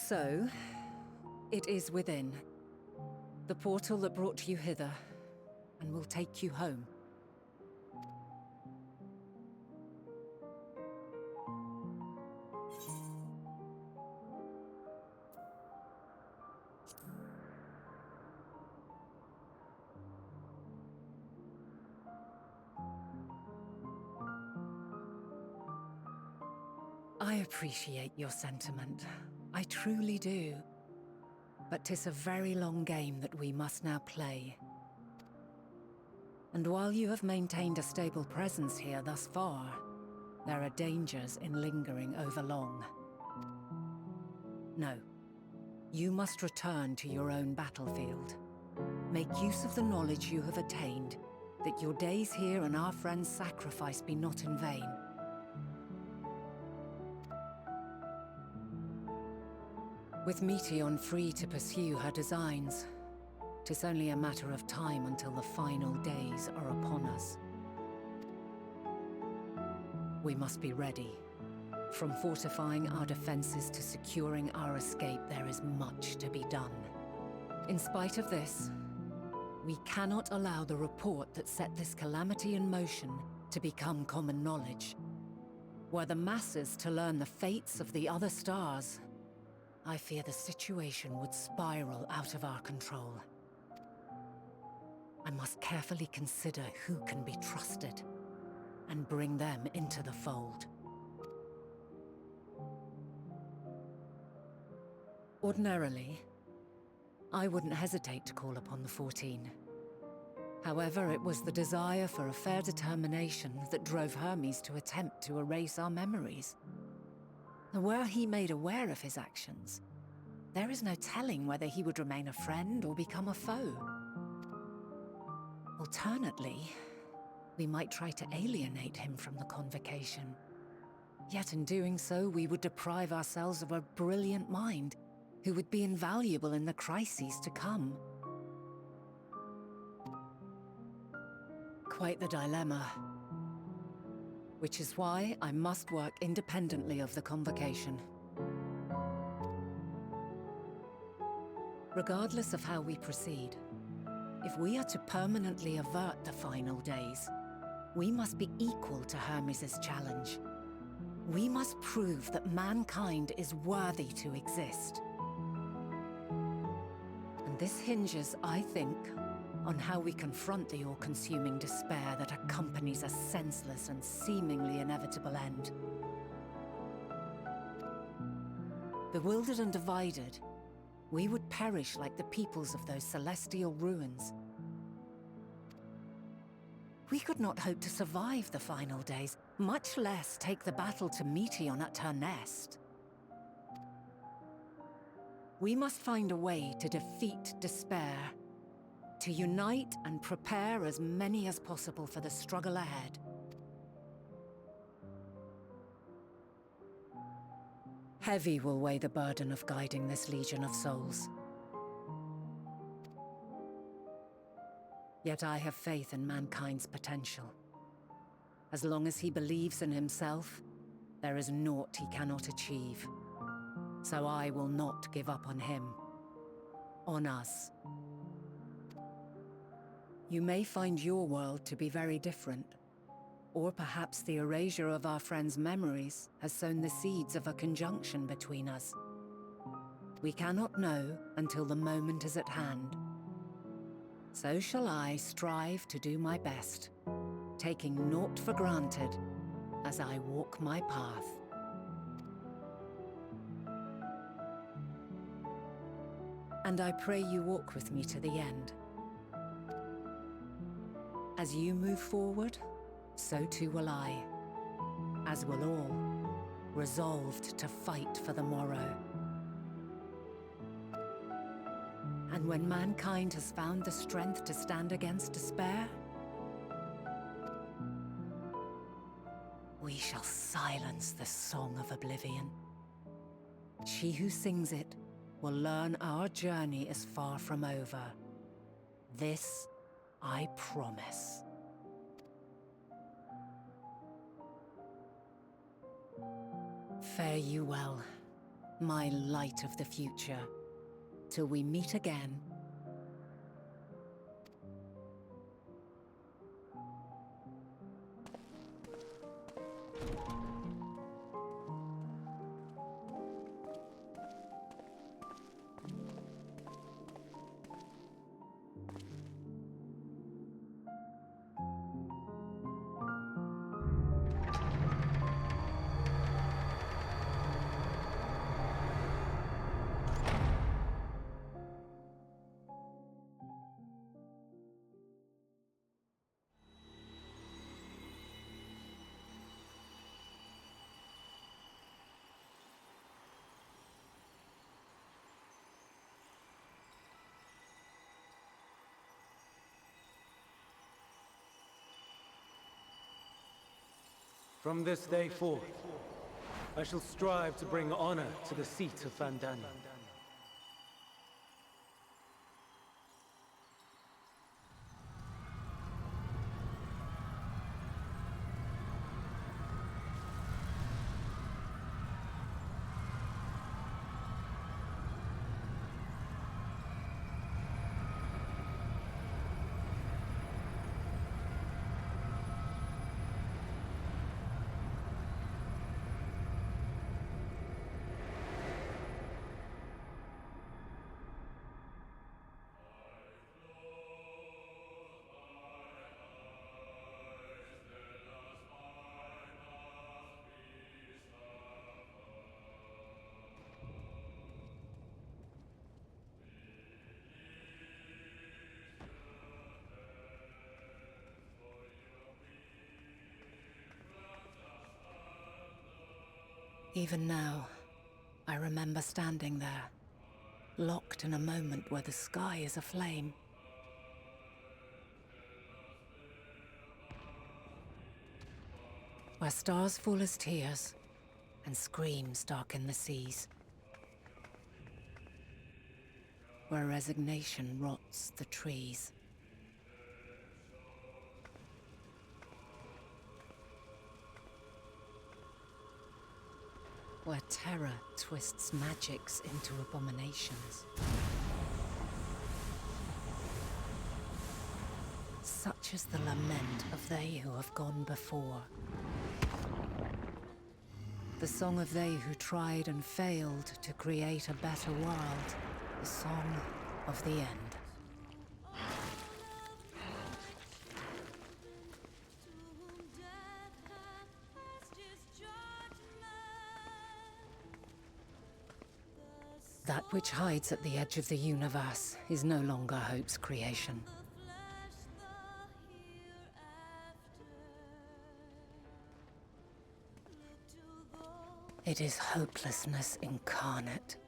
So, it is within. The portal that brought you hither, and will take you home. I appreciate your sentiment. I truly do. But 'tis a very long game that we must now play. And while you have maintained a stable presence here thus far, there are dangers in lingering over long. No. You must return to your own battlefield. Make use of the knowledge you have attained, that your days here and our friends' sacrifice be not in vain. With Meteion free to pursue her designs, 'tis only a matter of time until the final days are upon us. We must be ready. From fortifying our defenses to securing our escape, there is much to be done. In spite of this, we cannot allow the report that set this calamity in motion to become common knowledge. Were the masses to learn the fates of the other stars, I fear the situation would spiral out of our control. I must carefully consider who can be trusted and bring them into the fold. Ordinarily, I wouldn't hesitate to call upon the 14. However, it was the desire for a fair determination that drove Hermes to attempt to erase our memories. Were he made aware of his actions, there is no telling whether he would remain a friend or become a foe. Alternately, we might try to alienate him from the convocation. Yet in doing so, we would deprive ourselves of a brilliant mind who would be invaluable in the crises to come. Quite the dilemma. Which is why I must work independently of the convocation. Regardless of how we proceed, if we are to permanently avert the final days, we must be equal to Hermes' challenge. We must prove that mankind is worthy to exist. And this hinges, I think, on how we confront the all-consuming despair that accompanies a senseless and seemingly inevitable end. Bewildered and divided, we would perish like the peoples of those celestial ruins. We could not hope to survive the final days, much less take the battle to Meteion at her nest. We must find a way to defeat despair, to unite and prepare as many as possible for the struggle ahead. Heavy will weigh the burden of guiding this legion of souls. Yet I have faith in mankind's potential. As long as he believes in himself, there is naught he cannot achieve. So I will not give up on him, on us. You may find your world to be very different, or perhaps the erasure of our friends' memories has sown the seeds of a conjunction between us. We cannot know until the moment is at hand. So shall I strive to do my best, taking naught for granted as I walk my path. And I pray you walk with me to the end. As you move forward, so too will I, as will all, resolved to fight for the morrow. And when mankind has found the strength to stand against despair, we shall silence the song of oblivion. She who sings it will learn our journey is far from over. This I promise. Fare you well, my light of the future. Till we meet again. From this day forth, I shall strive to bring honor to the seat of Vandani. Even now, I remember standing there, locked in a moment where the sky is aflame. Where stars fall as tears, and screams darken the seas. Where resignation rots the trees. Where terror twists magics into abominations. Such is the lament of they who have gone before. The song of they who tried and failed to create a better world. The song of the end. That which hides at the edge of the universe is no longer hope's creation. It is hopelessness incarnate.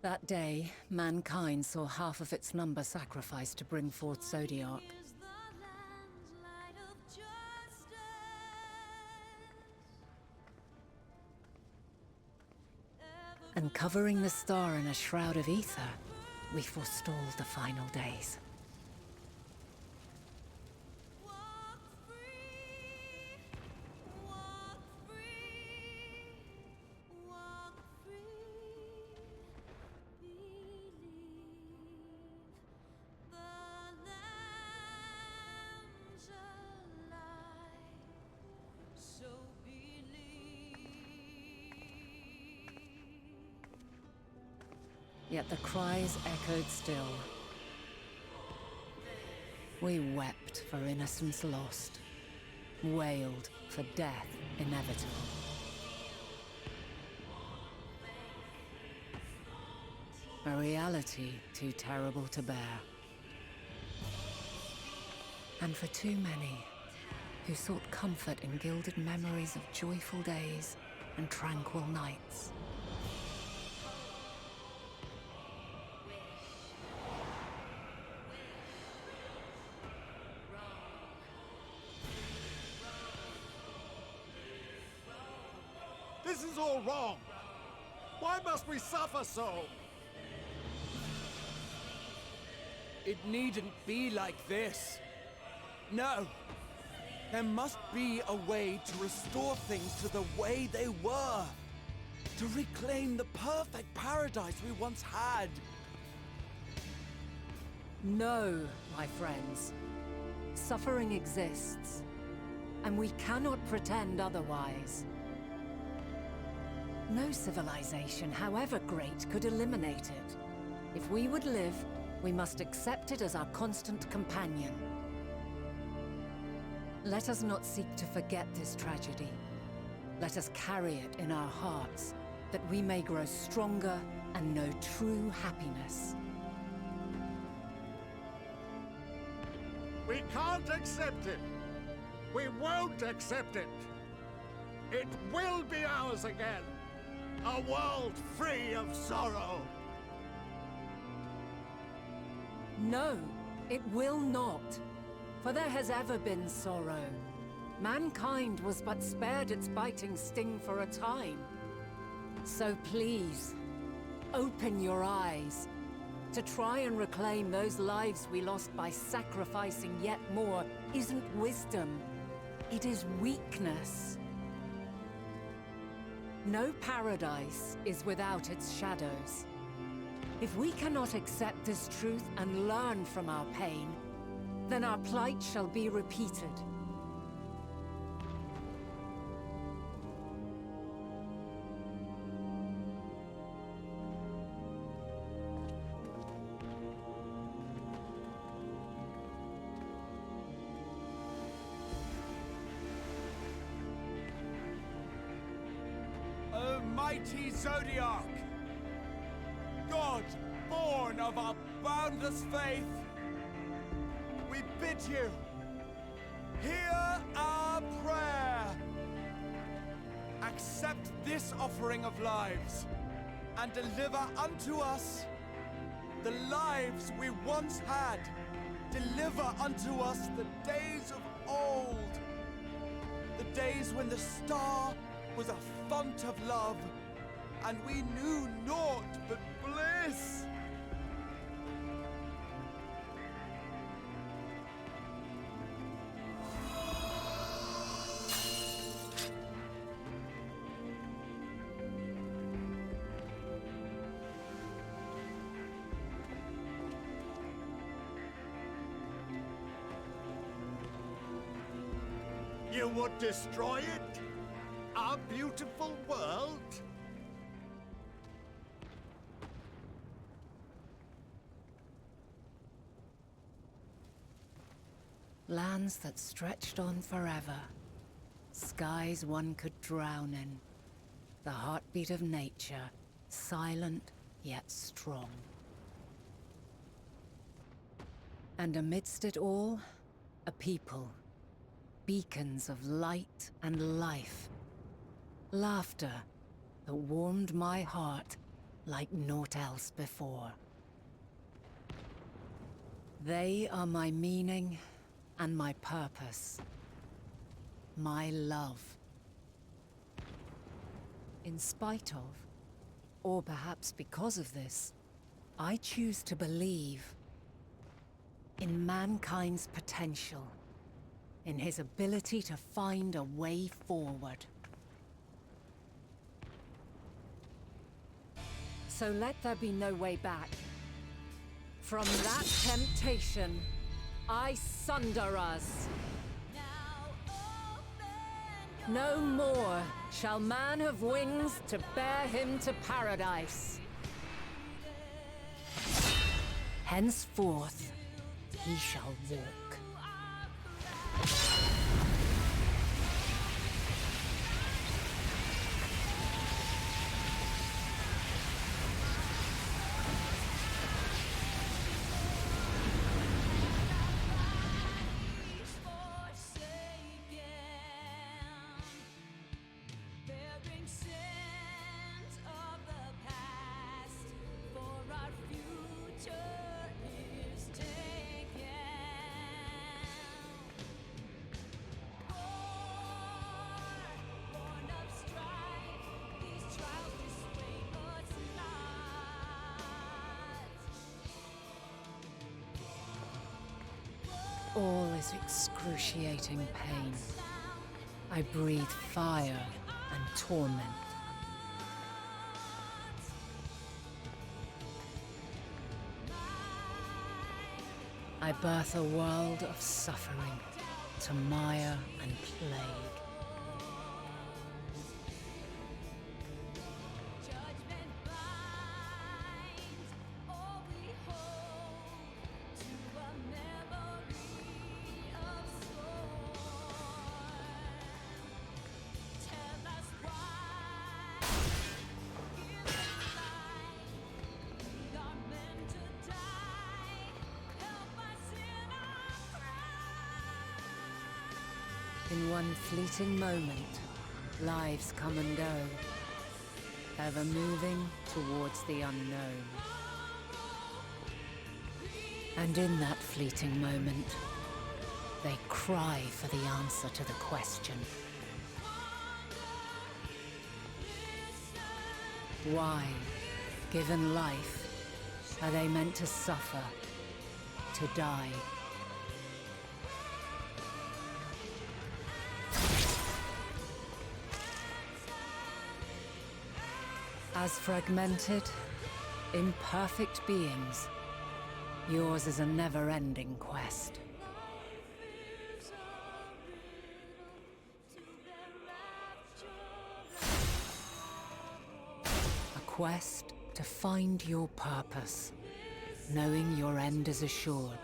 That day, mankind saw half of its number sacrificed to bring forth Zodiark. And covering the star in a shroud of ether, we forestalled the final days. Yet the cries echoed still. We wept for innocence lost, wailed for death inevitable. A reality too terrible to bear. And for too many who sought comfort in gilded memories of joyful days and tranquil nights. This is all wrong! Why must we suffer so? It needn't be like this. No! There must be a way to restore things to the way they were. To reclaim the perfect paradise we once had. No, my friends. Suffering exists, and we cannot pretend otherwise. No civilization, however great, could eliminate it. If we would live, we must accept it as our constant companion. Let us not seek to forget this tragedy. Let us carry it in our hearts, that we may grow stronger and know true happiness. We can't accept it. We won't accept it. It will be ours again. A world free of sorrow. No, it will not. For there has ever been sorrow. Mankind was but spared its biting sting for a time. So please, open your eyes. To try and reclaim those lives we lost by sacrificing yet more isn't wisdom. It is weakness. No paradise is without its shadows. If we cannot accept this truth and learn from our pain, then our plight shall be repeated. O mighty Zodiac! God, born of our boundless faith, we bid you, hear our prayer. Accept this offering of lives, and deliver unto us the lives we once had. Deliver unto us the days of old, the days when the star was a font of love, and we knew naught but bliss. You would destroy it? Our beautiful world? Lands that stretched on forever. Skies one could drown in. The heartbeat of nature, silent yet strong. And amidst it all, a people. Beacons of light and life. Laughter that warmed my heart like naught else before. They are my meaning and my purpose. My love. In spite of, or perhaps because of this, I choose to believe in mankind's potential, in his ability to find a way forward. So let there be no way back. From that temptation, I sunder us. No more shall man have wings to bear him to paradise. Henceforth, he shall walk. all is excruciating pain. I breathe fire and torment. I birth a world of suffering to mire and plague. In one fleeting moment, lives come and go, ever moving towards the unknown. And in that fleeting moment, they cry for the answer to the question. Why, given life, are they meant to suffer, to die? As fragmented, imperfect beings, yours is a never-ending quest. A quest to find your purpose, knowing your end is assured.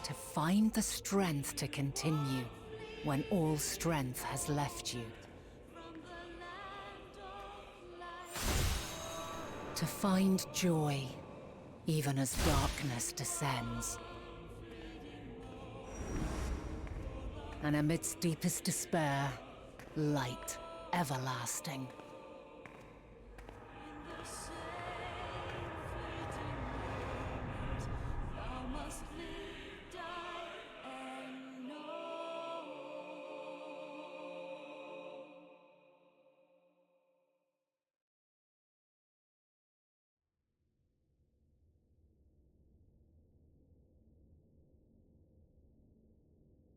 To find the strength to continue when all strength has left you. To find joy, even as darkness descends. And amidst deepest despair, light everlasting.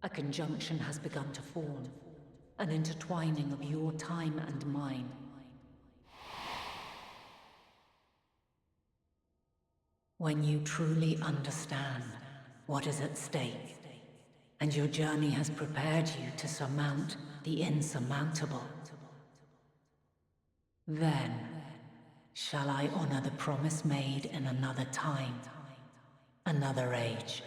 A conjunction has begun to form, an intertwining of your time and mine. When you truly understand what is at stake, and your journey has prepared you to surmount the insurmountable, then shall I honor the promise made in another time, another age.